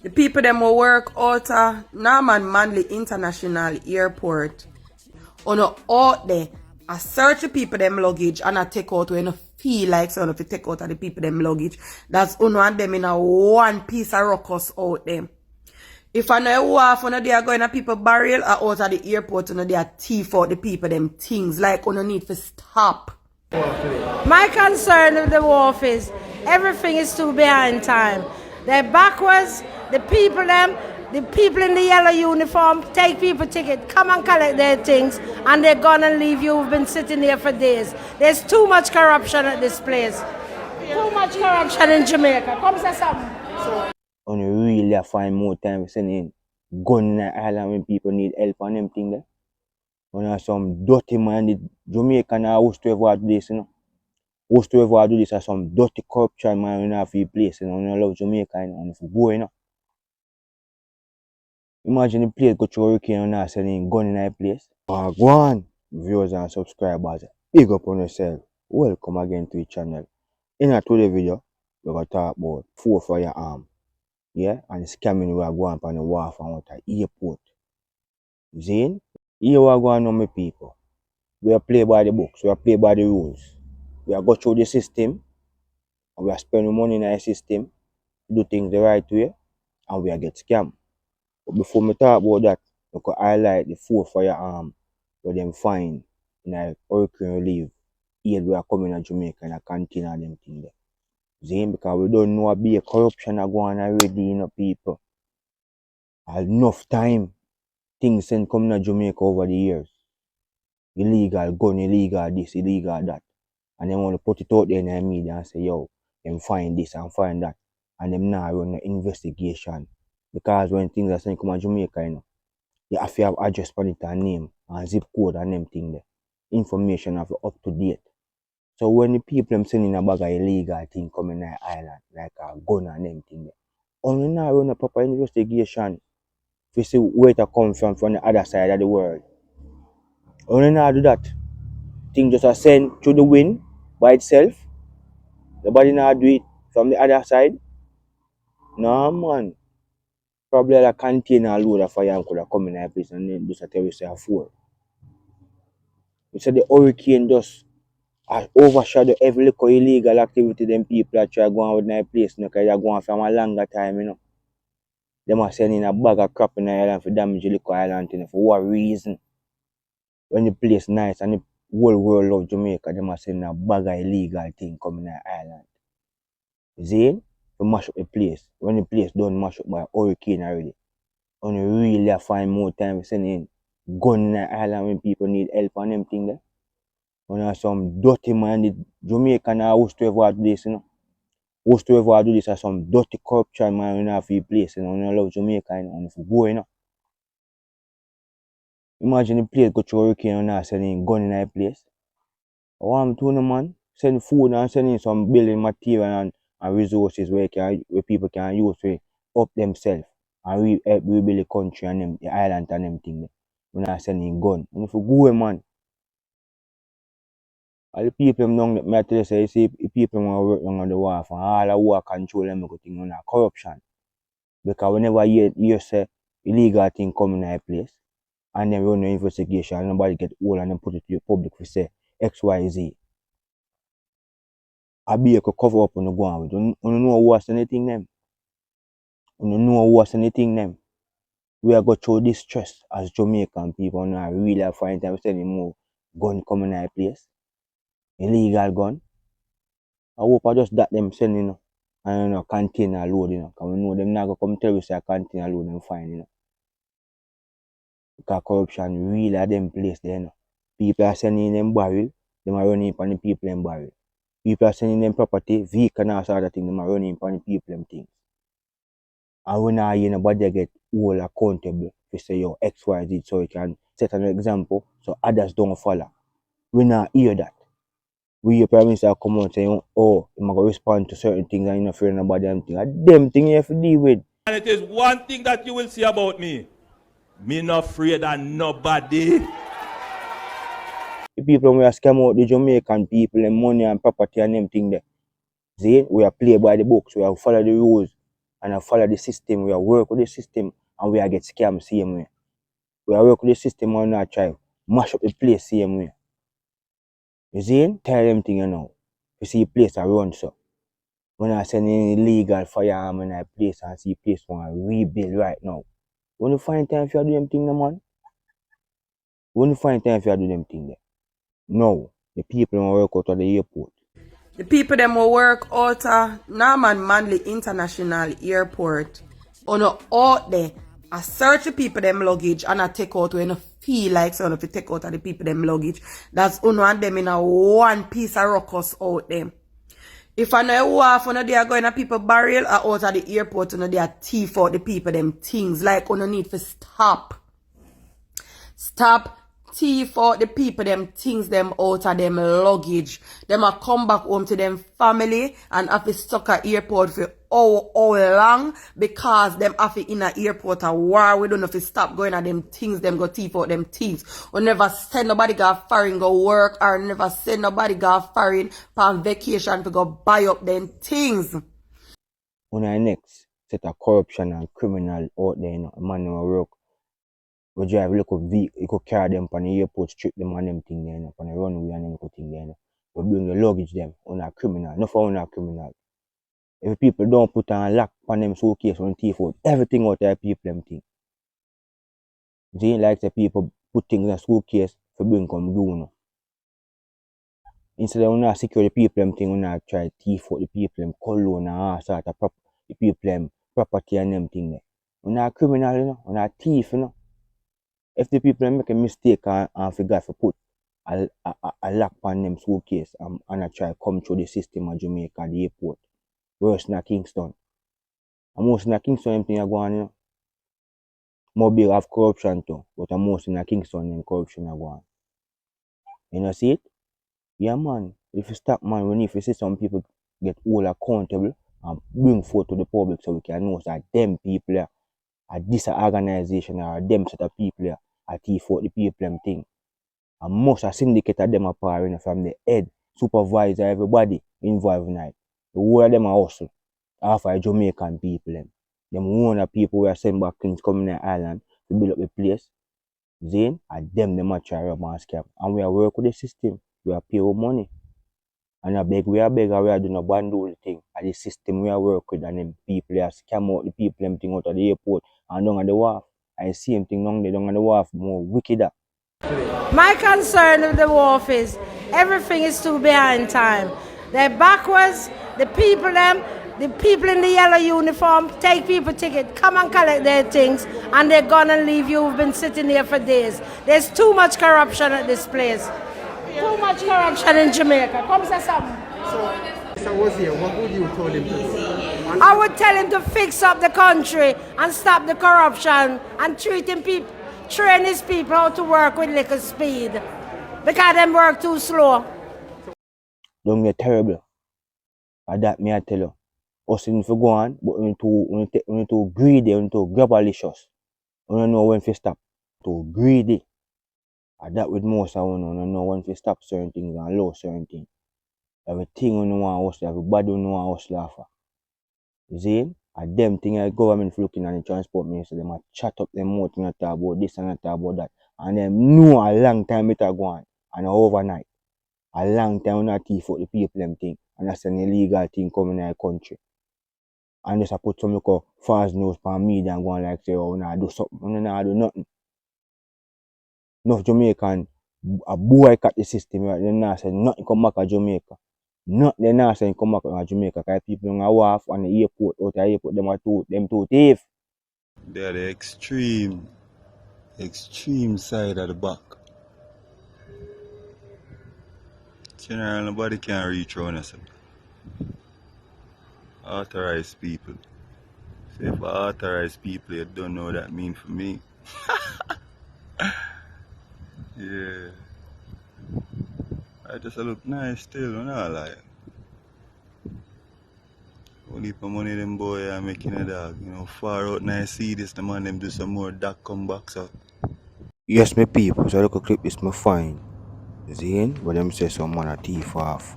The people them will work out of Norman Manley International Airport. On out there, I search the people them luggage and I take out when I feel like so if you take out of the people them luggage. That's uno and them in a one piece of ruckus out there. If I know wharf, they are going to people burial or out of the airport, they are thief out the people them things like need to stop. My concern with the wharf is everything is too behind time. They're backwards, the people in the yellow uniform take people ticket, come and collect their things, and they're gonna leave you. Who've been sitting there for days. There's too much corruption at this place. Too much corruption in Jamaica. Come say something. On really find more time sending gun in the island when people need help and them thing there. On some dirty minded Jamaican used to ever do this, Used to ever do this as some dirty corruption man in a few places, I love Jamaica and if you go, Imagine the place go through hurricane and not selling gun in a place. Go on, viewers and subscribers. Big up on yourself. Welcome again to the channel. In today's video, we're going to talk about firearms. Yeah, and scamming we are going on the wharf and out at airport. Zane, here we are going on my people. We are play by the books, we are play by the rules. We are go through the system and we are spending money in the system, do things the right way, and we are get scammed. But before me talk about that, I could highlight the 4 firearms where them find in a hurricane relief aid we are coming to Jamaica in a container and them thing there. Zane, because we don't know be a corruption are going already, people. Enough time things send coming to Jamaica over the years. Illegal gun, illegal this, illegal that. And they want to put it out there in the media and say, yo, them find this and find that. And them now run the investigation. Because when things are saying come to Jamaica, you have to have address on it and name and zip code and them thing there. Information have up to date. So when the people them sending a bag of illegal thing coming to the island, like a gun and them thing there, only now run a proper investigation to see where it come from the other side of the world. Only now do that. Thing just a send through the wind by itself. Nobody now do it from the other side. No man. Probably a container load of fire could have come in that place and then just a terrorist afford. You said the hurricane just overshadow every little illegal activity them people that try going out in that place, because they're going from a longer time, Them are sending a bag of crap in the island for damage the little island, for what reason? When the place nice and the whole world love Jamaica, them are sending a bag of illegal thing coming to the island. Zane, to mash up the place. When the place done mash up by hurricane already. And you really find more time sending gun in the island when people need help and them thing there. And some dirty minded Jamaican used to ever do this, Used to ever do this as some dirty corruption man in a few places, and I love Jamaica, and if you go, Imagine the place go through hurricane and not sending gun in that place. I want to man, send food and sending some building material and resources where people can use to up themselves and help rebuild the country and them, the island and them thing. We're not sending gun. And if you go, man, all the people down there, I tell you, say, see, the people want to work on the wharf and all the war control them go thing on corruption. Because whenever you say illegal thing coming in a place and then run the investigation and nobody get hold and then put it to the public to say XYZ. I be able to cover up on the ground. You don't know what's anything them. You don't know what's anything them. We are going through this stress as Jamaican people now really find time sending more gun coming in a place. Illegal gun. I hope I just that them sending and container load, because we know them not gonna come tell us a container load and find, Because corruption really at them place there, People are sending them barrel, them are running upon the people in barrel. People are sending them property, vehicle and all sort of things, them are running upon the people and things. And we now hear nobody get all accountable to say yo XYZ so we can set an example so others don't follow. We now hear that. We hear Prime Minister come out saying, oh, I'm going to respond to certain things and you're not fearing about them things. And them things you have to deal with. And it is one thing that you will see about me. Me not afraid of nobody. The people we are scam out the Jamaican people and money and property and them things there. See, we are play by the books, we have follow the rules. and I follow the system, we work with the system and we get scammed same way. We work with the system and not try mash up the place same way. You see? Tell them thing you know. You see place I run so. When I send any illegal firearm in a place and see place want to rebuild right now. When you find time if you do them thing no man? When you find time if you do them thing there? No. The people don't work out of the airport. The people them will work out of Norman Manley International Airport. On out there, I search the people them luggage and I take out when I feel like so if you take out of the people them luggage. That's uno and them in a one piece of ruckus out them. If I know wharf, they are going to people burial or out of the airport, they are thief out the people them things. Like need to stop. Stop thief out the people them things them out of them luggage. Them a come back home to them family and have to stuck at airport for how long because them have to in a airport a war. We don't know if to stop going at them things, them go thief out them things. We never send nobody go foreign go work or never send nobody go foreign on vacation to go buy up them things. On our next set of corruption and criminal out there, you know, man who work. We drive local vehicle, you could carry them on the airport, strip them and them thing there, you know, on the runway and them thing there. You know. We bring the luggage them on a criminal, not for on a criminal. If people don't put a lock on them suitcase on thief out, everything out there people them thing. They like the people put things in a suitcase for bring come do no. Instead of not secure the people them thing, we not try thief out the people them cologne and all sort of the people them property and them thing there. We not criminal, you know, we not thief, you know. If the people make a mistake and forget to put a lock on them suitcase and I try come through the system of Jamaica, the airport, worse than Kingston. And most in Kingston, them thing are going, you know. More big of corruption too, but most in Kingston, them corruption are going. You know, see it? Yeah, man. If you stop, man, we need to see some people get all accountable and bring forth to the public so we can know that them people are this organization or them set of people are thief out the people them thing. And most are syndicate of them apart, you know, from the head, supervisor, everybody involved in it. The whole of them are hustle. Half are Jamaican people them. Them one of people who are sent back things coming in the island to build up the place. Then and them are try rob and scam. And we are work with the system. We are pay our money. And we are doing a bundle thing. And the system we are work with and them people are scam out the people them thing out of the airport and down at the wharf. And the same thing down there, down at the wharf, more wickeder. My concern with the wharf is everything is too behind time. They're backwards. The people in the yellow uniform take people ticket, come and collect their things, and they're gonna leave you. Who've been sitting there for days. There's too much corruption at this place. Too much corruption in Jamaica. Come say something. So was here, what would you tell him to do? I would tell him to fix up the country and stop the corruption and train his people how to work with little speed. Because them work too slow. Don't get terrible. And that me I tell you. Us in for go on, but we need to greedy, we need to grabalicious. We don't know when to stop. To greedy. And that with most of we don't know when to stop certain things and allow certain things. Everything we don't want to hustle, everybody we don't want to hustle after. You see? And them things the government looking at the transport minister, they might chat up them mouth and talk about this and talk about that. And them know a long time it go on. And overnight. A long time we not thief out the people them thing. And that's an illegal thing coming in the country. And just put some look false news on media and go on like say, oh, nah, do something, nah, do nothing. Enough Jamaican a boycott the system, right? They not say nothing come back to Jamaica. Nothing they not say come back to Jamaica because people in a wharf on the airport, out the airport, them two thieves. They're the extreme side of the back. General, nobody can reach around us. Authorized people. So if authorized people, you don't know what that means for me. Yeah. I just look nice still, you know, like. Only for money them boy are making a dog. You know, far out now I see this, the man them do some more dog come back, so. Yes, my people, so look a clip this my fine. Zane, but them say some man a thief off.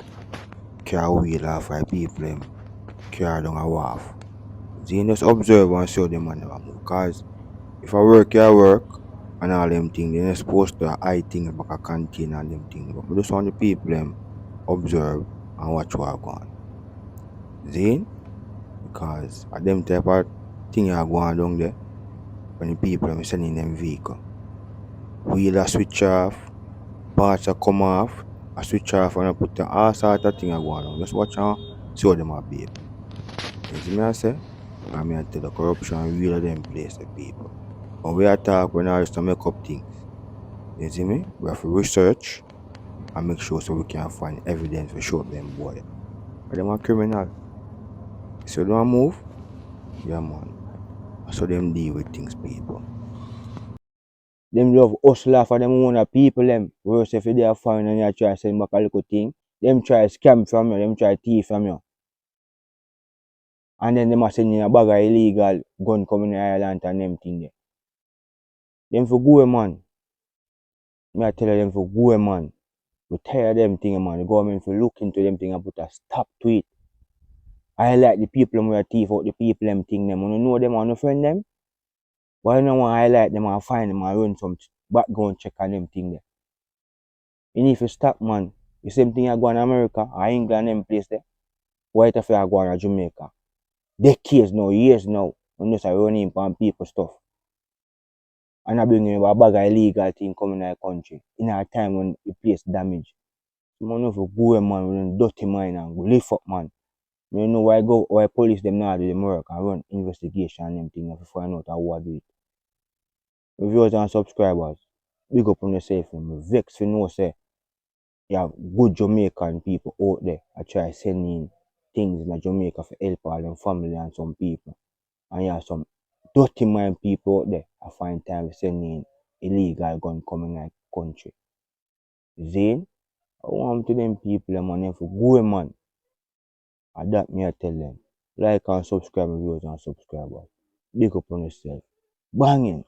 Car wheel off by people them. Car down a wharf. See, just observe and see how them man never move. Cause if I work, I work and all them things, then you're supposed to hide things back a container and them things. But I just want the people them observe and watch what go on. See? Because at them type of thing are going down there when the people are sending them vehicle. Wheel a switch off, parts are come off, a switch off and I put the all sort of thing are going on. Just watch and see how them are behave. You see me I say? I mean I tell the corruption real of them place the people. When we attack, we not just to make up things. You see me? We have to research and make sure so we can find evidence to show up them boy. But them are criminal. So they don't move, yeah man. So them deal with things people. Them love hustle for them own people them. Worse if they are foreign and you try to send back a little thing. Them try scam from you, them try thief from you. And then them are sending a bag of illegal gun coming in Ireland and them thing there. Them for go man. Me I tell them for go man. We tired of them thing man. The government for look into them thing and put a stop to it. I like the people them who thief out the people them thing them. You know them and no friend them? Why no want highlight them and find them and run some background check on them thing there? You need to stop man. The same thing I go in America or England them place there. Why if I go in Jamaica? Decades now, years now. Unless I run in on people stuff. And I bring in a bag of illegal thing coming in our country. In a time when the place damaged. Man know for go man with dirty mind and go lift up man. You know why police them now do them work and run investigation and them thing to find out how do it. Viewers and subscribers, big up on yourself and vex for know say you have good Jamaican people out there. I try sending things in Jamaica for help all them family and some people. And you have some dirty mind people out there. I find time sending illegal gun coming in the country. Zane, I want to them people them and them for go man. And that me I tell them. Like and subscribe viewers and subscribers. Big up on yourself. Banging.